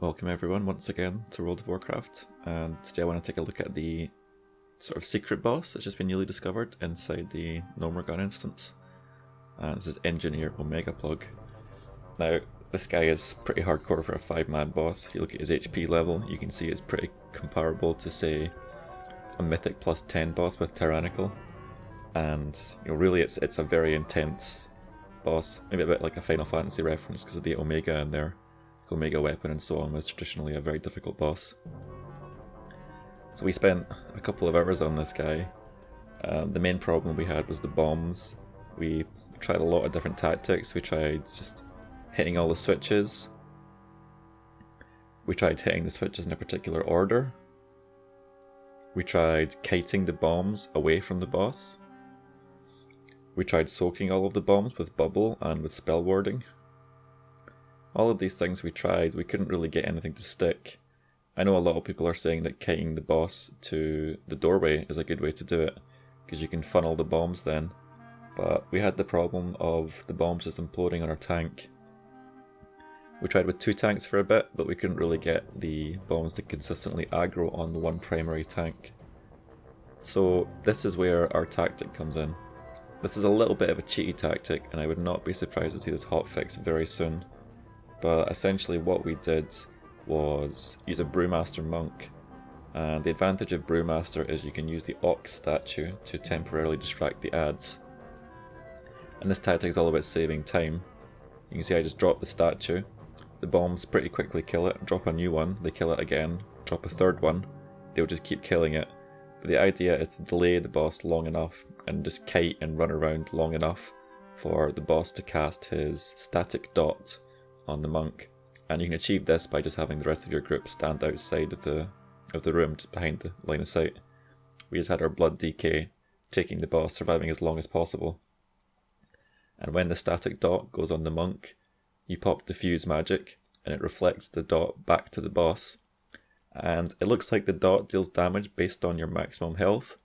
Welcome everyone once again to World of Warcraft, and today I want to take a look at the sort of secret boss that's just been newly discovered inside the Gnomergun instance. And this is Engineer Omegaplugg. Now, this guy is pretty hardcore for a 5-man boss. If you look at his HP level, you can see it's pretty comparable to, say, a Mythic plus 10 boss with Tyrannical. And really it's a very intense boss, maybe a bit like a Final Fantasy reference because of the Omega in there. Omega weapon and so on was traditionally a very difficult boss. So we spent a couple of hours on this guy. The main problem we had was the bombs. We tried a lot of different tactics. We tried just hitting all the switches. We tried hitting the switches in a particular order. We tried kiting the bombs away from the boss. We tried soaking all of the bombs with bubble and with spell warding. All of these things we tried, we couldn't really get anything to stick. I know a lot of people are saying that kiting the boss to the doorway is a good way to do it, because you can funnel the bombs then. But we had the problem of the bombs just imploding on our tank. We tried with 2 tanks for a bit, but we couldn't really get the bombs to consistently aggro on the one primary tank. So this is where our tactic comes in. This is a little bit of a cheaty tactic, and I would not be surprised to see this hotfix very soon. But essentially what we did was use a brewmaster monk, and the advantage of brewmaster is you can use the ox statue to temporarily distract the ads. And this tactic is all about saving time. You can see I just drop the statue, the bombs pretty quickly kill it, drop a new one, they kill it again, drop a third one, they'll just keep killing it. But the idea is to delay the boss long enough and just kite and run around long enough for the boss to cast his static dot on the monk, and you can achieve this by just having the rest of your group stand outside of the room, just behind the line of sight. We just had our blood DK, taking the boss, surviving as long as possible. And when the static dot goes on the monk, you pop diffuse magic, and it reflects the dot back to the boss. And it looks like the dot deals damage based on your maximum health.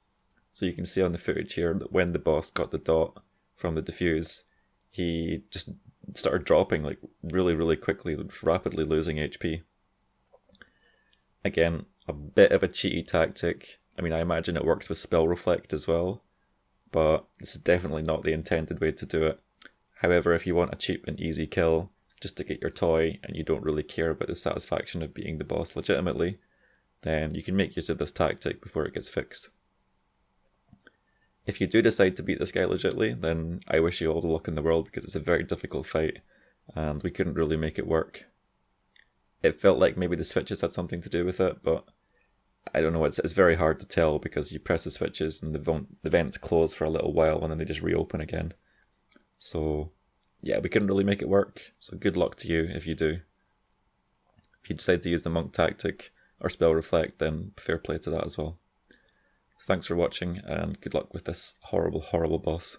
So you can see on the footage here that when the boss got the dot from the diffuse, he just started dropping like really quickly, rapidly losing HP. Again, a bit of a cheaty tactic. I mean, I imagine it works with spell reflect as well, but this is definitely not the intended way to do it. However, if you want a cheap and easy kill just to get your toy and you don't really care about the satisfaction of beating the boss legitimately, then you can make use of this tactic before it gets fixed. If you do decide to beat this guy legitly, then I wish you all the luck in the world, because it's a very difficult fight and we couldn't really make it work. It felt like maybe the switches had something to do with it, but I don't know, it's very hard to tell because you press the switches and the vents close for a little while and then they just reopen again. So yeah, we couldn't really make it work, so good luck to you if you do. If you decide to use the monk tactic or spell reflect, then fair play to that as well. Thanks for watching, and good luck with this horrible boss.